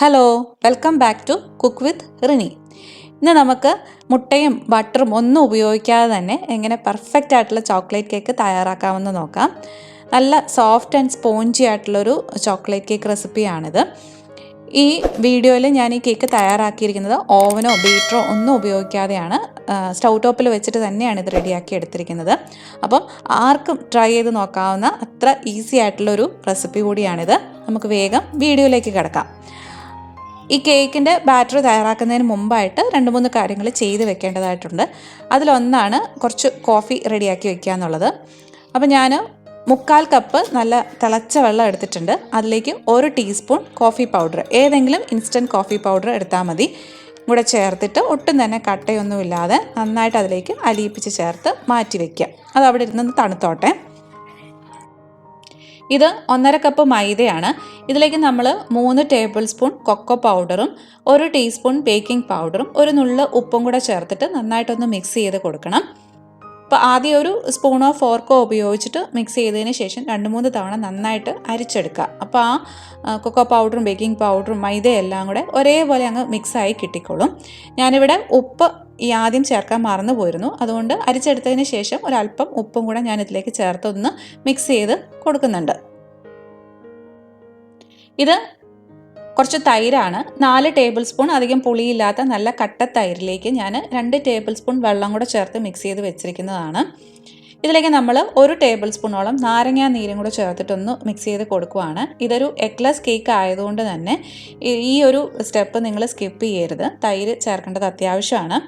Hello, welcome back to cook with Rini. ഇന്ന് നമുക്ക് മുട്ടയും ബട്ടറും ഒന്നും ഉപയോഗിക്കാതെ തന്നെ എങ്ങനെ പെർഫെക്റ്റ് ആയിട്ടുള്ള ചോക്ലേറ്റ് കേക്ക് തയ്യാറാക്കാമെന്ന് നോക്കാം. നല്ല സോഫ്റ്റ് ആൻഡ് സ്പോഞ്ചി ആയിട്ടുള്ളൊരു ചോക്ലേറ്റ് കേക്ക് റെസിപ്പിയാണിത്. ഈ വീഡിയോയിൽ ഞാൻ ഈ കേക്ക് തയ്യാറാക്കിയിരിക്കുന്നത് ഓവനോ ബീറ്ററോ ഒന്നും ഉപയോഗിക്കാതെയാണ്. സ്റ്റൗ ടോപ്പിൽ വെച്ചിട്ട് തന്നെയാണ് ഇത് റെഡിയാക്കി എടുത്തിരിക്കുന്നത്. അപ്പം ആർക്കും ട്രൈ ചെയ്ത് നോക്കാവുന്ന അത്ര ഈസി ആയിട്ടുള്ളൊരു റെസിപ്പി കൂടിയാണിത്. നമുക്ക് വേഗം വീഡിയോയിലേക്ക് കിടക്കാം. ഈ കേക്കിൻ്റെ ബാറ്റർ തയ്യാറാക്കുന്നതിന് മുമ്പായിട്ട് 2-3 കാര്യങ്ങൾ ചെയ്ത് വെക്കേണ്ടതായിട്ടുണ്ട്. അതിലൊന്നാണ് കുറച്ച് കോഫി റെഡിയാക്കി വെക്കുക എന്നുള്ളത്. അപ്പോൾ ഞാൻ 3/4 കപ്പ് നല്ല തിളച്ച വെള്ളം എടുത്തിട്ടുണ്ട്. അതിലേക്ക് 1 ടീസ്പൂൺ കോഫി പൗഡർ, ഏതെങ്കിലും ഇൻസ്റ്റൻറ്റ് കോഫി പൗഡർ എടുത്താൽ മതി, കൂടെ ചേർത്തിട്ട് ഒട്ടും തന്നെ കട്ടയൊന്നുമില്ലാതെ നന്നായിട്ട് അതിലേക്ക് അലിയിപ്പിച്ച് ചേർത്ത് മാറ്റി വയ്ക്കുക. അത് അവിടെ ഇരുന്ന് തണുത്തോട്ടെ. ഇത് 1/2 കപ്പ് മൈദയാണ്. ഇതിലേക്ക് നമ്മൾ 3 ടേബിൾ സ്പൂൺ കൊക്കോ പൗഡറും 1 ടീസ്പൂൺ ബേക്കിംഗ് പൗഡറും ഒരു നുള്ള് ഉപ്പും കൂടെ ചേർത്തിട്ട് നന്നായിട്ടൊന്ന് മിക്സ് ചെയ്ത് കൊടുക്കണം. അപ്പോൾ ആദ്യം ഒരു സ്പൂണോ ഫോർക്കോ ഉപയോഗിച്ചിട്ട് മിക്സ് ചെയ്തതിന് ശേഷം 2-3 തവണ നന്നായിട്ട് അരിച്ചെടുക്കുക. അപ്പോൾ ആ കൊക്കോ പൗഡറും ബേക്കിംഗ് പൗഡറും മൈദയെല്ലാം കൂടെ ഒരേപോലെ അങ്ങ് മിക്സായി കിട്ടിക്കോളും. ഞാനിവിടെ ഉപ്പ് ആദ്യം ചേർക്കാൻ മറന്നു പോയിരുന്നു. അതുകൊണ്ട് അരിച്ചെടുത്തതിന് ശേഷം ഒരല്പം ഉപ്പും കൂടെ ഞാൻ ഇതിലേക്ക് ചേർത്തൊന്ന് മിക്സ് ചെയ്ത് കൊടുക്കുന്നുണ്ട്. ഇത് കുറച്ച് തൈരാണ്. 4 ടേബിൾ സ്പൂൺ അധികം പുളിയില്ലാത്ത നല്ല കട്ട തൈരിലേക്ക് ഞാൻ 2 ടേബിൾ സ്പൂൺ വെള്ളം കൂടെ ചേർത്ത് മിക്സ് ചെയ്ത് വെച്ചിരിക്കുന്നതാണ്. ഇതിലേക്ക് നമ്മൾ 1 ടേബിൾ സ്പൂണോളം നാരങ്ങാ നീരും കൂടെ ചേർത്തിട്ടൊന്ന് മിക്സ് ചെയ്ത് കൊടുക്കുകയാണ്. ഇതൊരു എഗ്ലെസ് കേക്ക് ആയതുകൊണ്ട് തന്നെ ഈ ഒരു സ്റ്റെപ്പ് നിങ്ങൾ സ്കിപ്പ് ചെയ്യരുത്. തൈര് ചേർക്കേണ്ടത് അത്യാവശ്യമാണ്.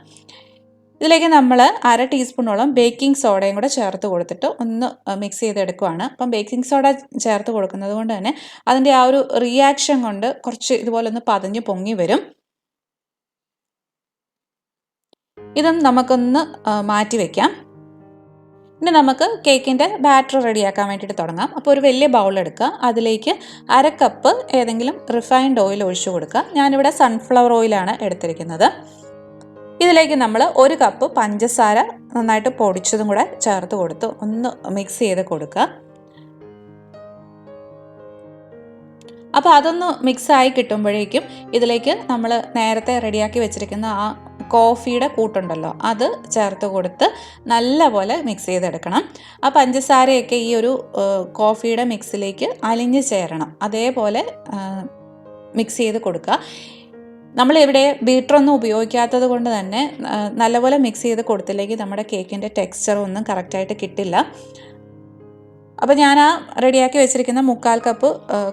ഇതിലേക്ക് നമ്മൾ 1/2 ടീസ്പൂണോളം ബേക്കിംഗ് സോഡയും കൂടെ ചേർത്ത് കൊടുത്തിട്ട് ഒന്ന് മിക്സ് ചെയ്തെടുക്കുകയാണ്. അപ്പം ബേക്കിംഗ് സോഡ ചേർത്ത് കൊടുക്കുന്നത് കൊണ്ട് തന്നെ അതിൻ്റെ ആ ഒരു റിയാക്ഷൻ കൊണ്ട് കുറച്ച് ഇതുപോലെ ഒന്ന് പതഞ്ഞ് പൊങ്ങി വരും. ഇതും നമുക്കൊന്ന് മാറ്റി വയ്ക്കാം. ഇനി നമുക്ക് കേക്കിൻ്റെ ബാറ്റർ റെഡിയാക്കാൻ വേണ്ടിയിട്ട് തുടങ്ങാം. അപ്പോൾ ഒരു വലിയ ബൗൾ എടുക്കുക. അതിലേക്ക് 1/2 കപ്പ് ഏതെങ്കിലും റിഫൈൻഡ് ഓയിൽ ഒഴിച്ചു കൊടുക്കുക. ഞാനിവിടെ സൺഫ്ലവർ ഓയിലാണ് എടുത്തിരിക്കുന്നത്. ഇതിലേക്ക് നമ്മൾ 1 കപ്പ് പഞ്ചസാര നന്നായിട്ട് പൊടിച്ചതും കൂടെ ചേർത്ത് കൊടുത്ത് ഒന്ന് മിക്സ് ചെയ്ത് കൊടുക്കുക. അപ്പോൾ അതൊന്ന് മിക്സായി കിട്ടുമ്പോഴേക്കും ഇതിലേക്ക് നമ്മൾ നേരത്തെ റെഡിയാക്കി വെച്ചിരിക്കുന്ന ആ കോഫിയുടെ കൂട്ടുണ്ടല്ലോ, അത് ചേർത്ത് കൊടുത്ത് നല്ലപോലെ മിക്സ് ചെയ്തെടുക്കണം. ആ പഞ്ചസാരയൊക്കെ ഈ ഒരു കോഫിയുടെ മിക്സിലേക്ക് അലിഞ്ഞ് ചേരണം. അതേപോലെ മിക്സ് ചെയ്ത് കൊടുക്കുക. നമ്മളിവിടെ ബീറ്ററൊന്നും ഉപയോഗിക്കാത്തത് കൊണ്ട് തന്നെ നല്ലപോലെ മിക്സ് ചെയ്ത് കൊടുത്തില്ലെങ്കിൽ നമ്മുടെ കേക്കിൻ്റെ ടെക്സ്ചറും ഒന്നും കറക്റ്റായിട്ട് കിട്ടില്ല. അപ്പോൾ ഞാൻ ആ റെഡിയാക്കി വെച്ചിരിക്കുന്ന 3/4 കപ്പ്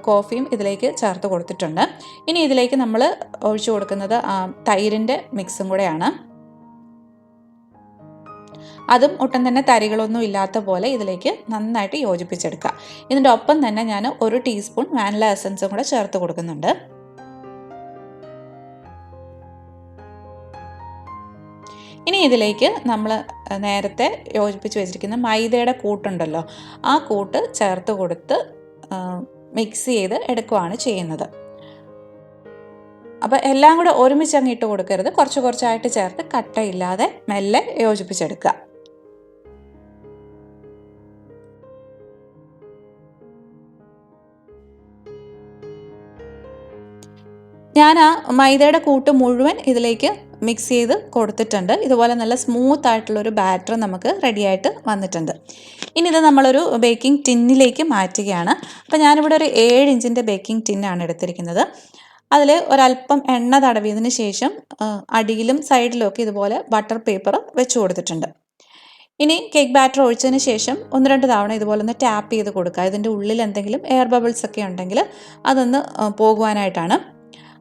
കോഫിയും ഇതിലേക്ക് ചേർത്ത് കൊടുത്തിട്ടുണ്ട്. ഇനി ഇതിലേക്ക് നമ്മൾ ഒഴിച്ചു കൊടുക്കുന്നത് തൈരിൻ്റെ മിക്സും കൂടെയാണ്. അതും ഒട്ടും തന്നെ തരികളൊന്നും ഇല്ലാത്ത പോലെ ഇതിലേക്ക് നന്നായിട്ട് യോജിപ്പിച്ചെടുക്കുക. ഇതിൻ്റെ ഒപ്പം തന്നെ ഞാൻ 1 ടീസ്പൂൺ വാനില എസൻസും കൂടെ ചേർത്ത് കൊടുക്കുന്നുണ്ട്. ഇനി ഇതിലേക്ക് നമ്മൾ നേരത്തെ യോജിപ്പിച്ച് വെച്ചിരിക്കുന്ന മൈദയുടെ കൂട്ടുണ്ടല്ലോ, ആ കൂട്ട് ചേർത്ത് കൊടുത്ത് മിക്സ് ചെയ്ത് എടുക്കുകയാണ് ചെയ്യുന്നത്. അപ്പോൾ എല്ലാം കൂടെ ഒരുമിച്ച് അങ്ങ് ഇട്ട് കൊടുക്കരുത്. കുറച്ച് കുറച്ചായിട്ട് ചേർത്ത് കട്ടയില്ലാതെ മെല്ലെ യോജിപ്പിച്ചെടുക്കുക. ഞാൻ ആ മൈദയുടെ കൂട്ട് മുഴുവൻ ഇതിലേക്ക് മിക്സ് ചെയ്ത് കൊടുത്തിട്ടുണ്ട്. ഇതുപോലെ നല്ല സ്മൂത്ത് ആയിട്ടുള്ളൊരു ബാറ്റർ നമുക്ക് റെഡിയായിട്ട് വന്നിട്ടുണ്ട്. ഇനി ഇത് നമ്മളൊരു ബേക്കിംഗ് ടിന്നിലേക്ക് മാറ്റുകയാണ്. അപ്പോൾ ഞാനിവിടെ ഒരു 7 ഇഞ്ചിൻ്റെ ബേക്കിംഗ് ടിന്നാണ് എടുത്തിരിക്കുന്നത്. അതിൽ ഒരല്പം എണ്ണ തടവിയതിന് ശേഷം അടിയിലും സൈഡിലും ഒക്കെ ഇതുപോലെ ബട്ടർ പേപ്പർ വെച്ച് കൊടുത്തിട്ടുണ്ട്. ഇനി കേക്ക് ബാറ്റർ ഒഴിച്ചതിന് ശേഷം 1-2 തവണ ഇതുപോലെ ഒന്ന് ടാപ്പ് ചെയ്ത് കൊടുക്കുക. ഇതിൻ്റെ ഉള്ളിൽ എന്തെങ്കിലും എയർ ബബിൾസ് ഒക്കെ ഉണ്ടെങ്കിൽ അതൊന്ന് പോകുവാനായിട്ടാണ്.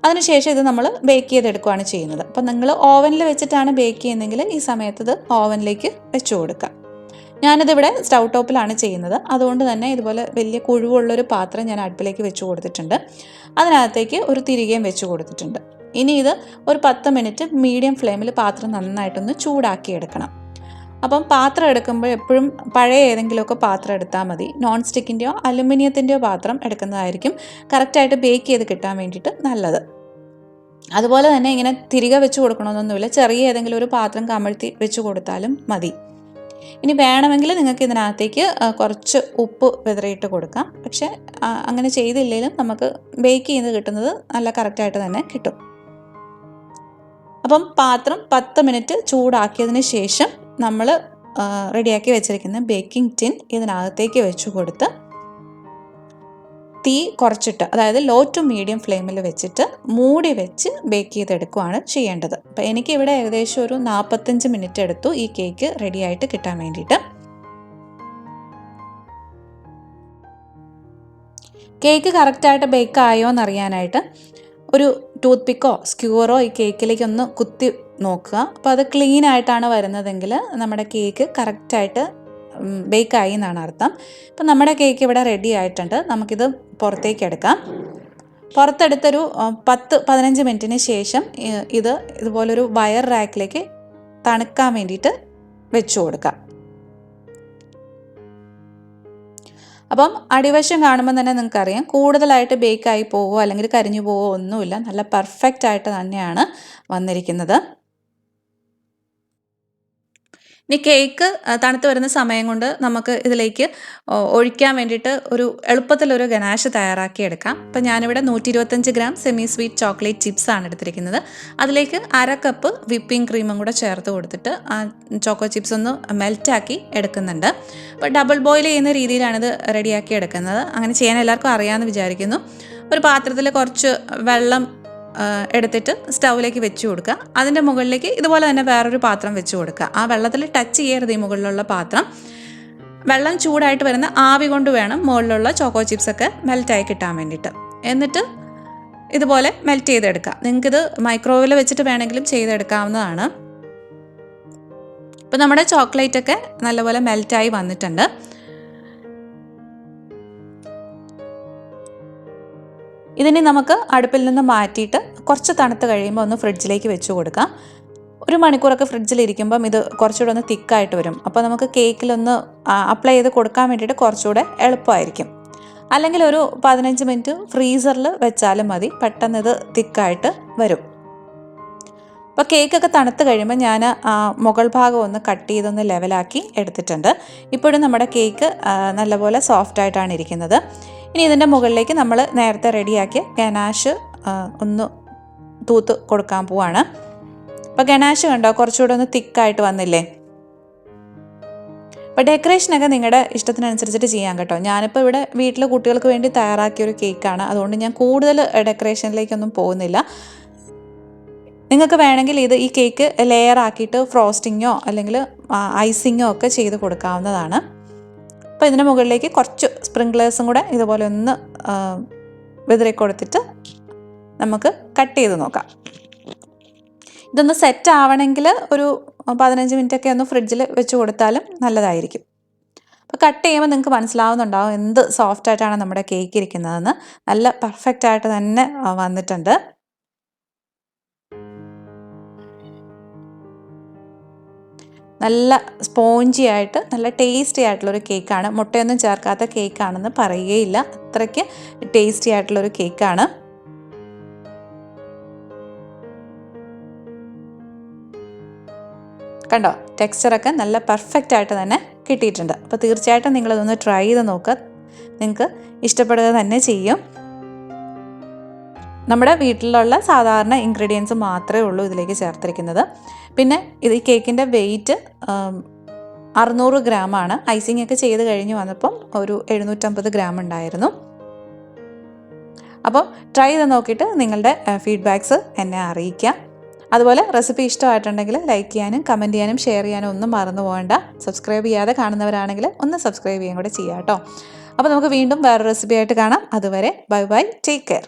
അതിനുശേഷം ഇത് നമ്മൾ ബേക്ക് ചെയ്തെടുക്കുകയാണ് ചെയ്യുന്നത്. അപ്പം നിങ്ങൾ ഓവനിൽ വെച്ചിട്ടാണ് ബേക്ക് ചെയ്യുന്നതെങ്കിൽ ഈ സമയത്ത് ഇത് ഓവനിലേക്ക് വെച്ച് കൊടുക്കുക. ഞാനിതിവിടെ സ്റ്റൗ ടോപ്പിലാണ് ചെയ്യുന്നത്. അതുകൊണ്ട് തന്നെ ഇതുപോലെ വലിയ കുഴിവുള്ളൊരു പാത്രം ഞാൻ അടുപ്പിലേക്ക് വെച്ച് കൊടുത്തിട്ടുണ്ട്. അതിനകത്തേക്ക് ഒരു തിരികെയും വെച്ച് കൊടുത്തിട്ടുണ്ട്. ഇനി ഇത് ഒരു 10 മിനിറ്റ് മീഡിയം ഫ്ലെയിമിൽ പാത്രം നന്നായിട്ടൊന്ന് ചൂടാക്കി എടുക്കണം. അപ്പം പാത്രം എടുക്കുമ്പോൾ എപ്പോഴും പഴയ ഏതെങ്കിലുമൊക്കെ പാത്രം എടുത്താൽ മതി. നോൺ സ്റ്റിക്കിൻ്റെയോ അലുമിനിയത്തിൻ്റെയോ പാത്രം എടുക്കുന്നതായിരിക്കും കറക്റ്റായിട്ട് ബേക്ക് ചെയ്ത് കിട്ടാൻ വേണ്ടിയിട്ട് നല്ലത്. അതുപോലെ തന്നെ ഇങ്ങനെ തിരികെ വെച്ച് കൊടുക്കണമെന്നൊന്നുമില്ല. ചെറിയ ഏതെങ്കിലും ഒരു പാത്രം കമഴ്ത്തി വെച്ച് കൊടുത്താലും മതി. ഇനി വേണമെങ്കിൽ നിങ്ങൾക്ക് ഇതിനകത്തേക്ക് കുറച്ച് ഉപ്പ് വിതറിയിട്ട് കൊടുക്കാം. പക്ഷേ അങ്ങനെ ചെയ്തില്ലെങ്കിലും നമുക്ക് ബേക്ക് ചെയ്ത് കിട്ടുന്നത് നല്ല കറക്റ്റായിട്ട് തന്നെ കിട്ടും. അപ്പം പാത്രം 10 മിനിറ്റ് ചൂടാക്കിയതിന് ശേഷം നമ്മൾ റെഡിയാക്കി വെച്ചിരിക്കുന്ന ബേക്കിംഗ് ടിൻ ഇതിനകത്തേക്ക് വെച്ച് കൊടുത്ത് തീ കുറച്ചിട്ട്, അതായത് ലോ ടു മീഡിയം ഫ്ലെയിമിൽ വെച്ചിട്ട് മൂടി വെച്ച് ബേക്ക് ചെയ്തെടുക്കുകയാണ് ചെയ്യേണ്ടത്. അപ്പോൾ എനിക്കിവിടെ ഏകദേശം ഒരു 45 മിനിറ്റ് എടുത്തു ഈ കേക്ക് റെഡിയായിട്ട് കിട്ടാൻ വേണ്ടിയിട്ട്. കേക്ക് കറക്റ്റായിട്ട് ബേക്ക് ആയോ എന്നറിയാനായിട്ട് ഒരു ടൂത്ത് പിക്കോ സ്ക്യൂറോ ഈ കേക്കിലേക്ക് ഒന്ന് കുത്തി നോക്കുക. അപ്പോൾ അത് ക്ലീൻ ആയിട്ടാണ് വരുന്നതെങ്കിൽ നമ്മുടെ കേക്ക് കറക്റ്റായിട്ട് ബേക്കായി എന്നാണ് അർത്ഥം. അപ്പം നമ്മുടെ കേക്ക് ഇവിടെ റെഡി ആയിട്ടുണ്ട്. നമുക്കിത് പുറത്തേക്ക് എടുക്കാം. പുറത്തെടുത്തൊരു 10-15 മിനിറ്റിന് ശേഷം ഇതുപോലൊരു വയർ റാക്കിലേക്ക് തണുക്കാൻ വേണ്ടിയിട്ട് വെച്ചു കൊടുക്കാം. അപ്പം അടിവശം കാണുമ്പോൾ തന്നെ നിങ്ങൾക്കറിയാം കൂടുതലായിട്ട് ബേക്കായി പോവോ അല്ലെങ്കിൽ കരിഞ്ഞു പോവോ ഒന്നുമില്ല. നല്ല പെർഫെക്റ്റ് ആയിട്ട് തന്നെയാണ് വന്നിരിക്കുന്നത്. ഇനി കേക്ക് തണുത്ത് വരുന്ന സമയം കൊണ്ട് നമുക്ക് ഇതിലേക്ക് ഒഴിക്കാൻ വേണ്ടിയിട്ട് എളുപ്പത്തിലൊരു ഗനാഷ് തയ്യാറാക്കിയെടുക്കാം. അപ്പം ഞാനിവിടെ 125 gram semi sweet chocolate chips ആണ് എടുത്തിരിക്കുന്നത്. അതിലേക്ക് 1/2 കപ്പ് വിപ്പിംഗ് ക്രീമും കൂടെ ചേർത്ത് കൊടുത്തിട്ട് ആ ചോക്കോ ചിപ്സ് ഒന്ന് മെൽറ്റാക്കി എടുക്കുന്നുണ്ട്. അപ്പോൾ ഡബിൾ ബോയിൽ ചെയ്യുന്ന രീതിയിലാണിത് റെഡിയാക്കി എടുക്കുന്നത്. അങ്ങനെ ചെയ്യാൻ എല്ലാവർക്കും അറിയാമെന്ന് വിചാരിക്കുന്നു. ഒരു പാത്രത്തിൽ കുറച്ച് വെള്ളം എടുത്തിട്ട് സ്റ്റൗവിലേക്ക് വെച്ച് കൊടുക്കുക. അതിൻ്റെ മുകളിലേക്ക് ഇതുപോലെ തന്നെ വേറൊരു പാത്രം വെച്ച് കൊടുക്കുക. ആ വെള്ളത്തിൽ ടച്ച് ചെയ്യരുത് ഈ മുകളിലുള്ള പാത്രം. വെള്ളം ചൂടായിട്ട് വരുന്ന ആവി കൊണ്ട് വേണം മുകളിലുള്ള ചോക്കോ ചിപ്സൊക്കെ മെൽറ്റായി കിട്ടാൻ വേണ്ടിയിട്ട്. എന്നിട്ട് ഇതുപോലെ മെൽറ്റ് ചെയ്തെടുക്കുക. നിങ്ങൾക്കിത് മൈക്രോവേവിൽ വെച്ചിട്ട് വേണമെങ്കിലും ചെയ്തെടുക്കാവുന്നതാണ്. ഇപ്പം നമ്മുടെ ചോക്ലേറ്റൊക്കെ നല്ലപോലെ മെൽറ്റായി വന്നിട്ടുണ്ട്. ഇതിനെ നമുക്ക് അടുപ്പിൽ നിന്ന് മാറ്റിയിട്ട് കുറച്ച് തണുത്ത് കഴിയുമ്പോൾ ഒന്ന് ഫ്രിഡ്ജിലേക്ക് വെച്ച് കൊടുക്കാം. 1 മണിക്കൂറൊക്കെ ഫ്രിഡ്ജിലിരിക്കുമ്പം ഇത് കുറച്ചുകൂടെ ഒന്ന് തിക്കായിട്ട് വരും. അപ്പോൾ നമുക്ക് കേക്കിലൊന്ന് അപ്ലൈ ചെയ്ത് കൊടുക്കാൻ വേണ്ടിയിട്ട് കുറച്ചുകൂടെ എളുപ്പമായിരിക്കും. അല്ലെങ്കിൽ ഒരു 15 മിനിറ്റ് ഫ്രീസറിൽ വെച്ചാലും മതി, പെട്ടെന്ന് ഇത് തിക്കായിട്ട് വരും. അപ്പോൾ കേക്കൊക്കെ തണുത്ത് കഴിയുമ്പോൾ ഞാൻ മുകൾ ഭാഗം ഒന്ന് കട്ട് ചെയ്തൊന്ന് ലെവലാക്കി എടുത്തിട്ടുണ്ട്. ഇപ്പോഴും നമ്മുടെ കേക്ക് നല്ലപോലെ സോഫ്റ്റായിട്ടാണ് ഇരിക്കുന്നത്. ഇനി ഇതിൻ്റെ മുകളിലേക്ക് നമ്മൾ നേരത്തെ റെഡിയാക്കിയ ഗനാഷ് ഒന്ന് തൂത്ത് കൊടുക്കാൻ പോവാണ്. അപ്പോൾ ഗനാഷ് കണ്ടോ കുറച്ചുകൂടെ ഒന്ന് തിക്കായിട്ട് വന്നില്ലേ? അപ്പോൾ ഡെക്കറേഷനൊക്കെ നിങ്ങളുടെ ഇഷ്ടത്തിനനുസരിച്ചിട്ട് ചെയ്യാം കേട്ടോ. ഞാനിപ്പോൾ ഇവിടെ വീട്ടിൽ കുട്ടികൾക്ക് വേണ്ടി തയ്യാറാക്കിയൊരു കേക്കാണ്. അതുകൊണ്ട് ഞാൻ കൂടുതൽ ഡെക്കറേഷനിലേക്കൊന്നും പോകുന്നില്ല. നിങ്ങൾക്ക് വേണമെങ്കിൽ ഈ കേക്ക് ലെയർ ആക്കിയിട്ട് ഫ്രോസ്റ്റിങ്ങോ അല്ലെങ്കിൽ ഐസിങ്ങോ ഒക്കെ ചെയ്ത് കൊടുക്കാവുന്നതാണ്. അപ്പോൾ ഇതിന് മുകളിലേക്ക് കുറച്ച് സ്പ്രിങ്ക്ലേഴ്സും കൂടെ ഇതുപോലെ ഒന്ന് വിതറി കൊടുത്തിട്ട് നമുക്ക് കട്ട് ചെയ്ത് നോക്കാം. ഇതൊന്ന് സെറ്റ് ആവണമെങ്കിൽ ഒരു 15 മിനിറ്റൊക്കെ ഒന്ന് ഫ്രിഡ്ജിൽ വെച്ച് കൊടുത്താലും നല്ലതായിരിക്കും. അപ്പോൾ കട്ട് ചെയ്യുമ്പോൾ നിങ്ങൾക്ക് മനസ്സിലാവുന്നുണ്ടാവും എന്ത് സോഫ്റ്റായിട്ടാണ് നമ്മുടെ കേക്ക് ഇരിക്കുന്നതെന്ന്. നല്ല പെർഫെക്റ്റായിട്ട് തന്നെ വന്നിട്ടുണ്ട്. നല്ല സ്പോഞ്ചി ആയിട്ട് നല്ല ടേസ്റ്റി ആയിട്ടുള്ളൊരു കേക്കാണ്. മുട്ടയൊന്നും ചേർക്കാത്ത കേക്കാണെന്ന് പറയുകയില്ല, അത്രയ്ക്ക് ടേസ്റ്റി ആയിട്ടുള്ളൊരു കേക്കാണ്. കണ്ടോ, ടെക്സ്ചറൊക്കെ നല്ല പെർഫെക്റ്റ് ആയിട്ട് തന്നെ കിട്ടിയിട്ടുണ്ട്. അപ്പോൾ തീർച്ചയായിട്ടും നിങ്ങളിതൊന്ന് ട്രൈ ചെയ്ത് നോക്കുക, നിങ്ങൾക്ക് ഇഷ്ടപ്പെടുക തന്നെ ചെയ്യും. നമ്മുടെ വീട്ടിലുള്ള സാധാരണ ഇൻഗ്രീഡിയൻസ് മാത്രമേ ഉള്ളൂ ഇതിലേക്ക് ചേർത്തിരിക്കുന്നത്. പിന്നെ ഈ കേക്കിൻ്റെ വെയിറ്റ് 600 ഗ്രാമാണ്. ഐസിങ് ഒക്കെ ചെയ്ത് കഴിഞ്ഞ് വന്നപ്പം ഒരു 750 ഗ്രാം ഉണ്ടായിരുന്നു. അപ്പോൾ ട്രൈ ചെയ്ത് നോക്കിയിട്ട് നിങ്ങളുടെ ഫീഡ്ബാക്ക്സ് എന്നെ അറിയിക്കാം. അതുപോലെ റെസിപ്പി ഇഷ്ടമായിട്ടുണ്ടെങ്കിൽ ലൈക്ക് ചെയ്യാനും കമൻറ്റ് ചെയ്യാനും ഷെയർ ചെയ്യാനും ഒന്നും മറന്നു പോകണ്ട. സബ്സ്ക്രൈബ് ചെയ്യാതെ കാണുന്നവരാണെങ്കിൽ ഒന്ന് സബ്സ്ക്രൈബ് ചെയ്യാൻ കൂടെ ചെയ്യാം കേട്ടോ. അപ്പോൾ നമുക്ക് വീണ്ടും വേറെ റെസിപ്പി ആയിട്ട് കാണാം. അതുവരെ ബൈ ബൈ, ടേക്ക് കെയർ.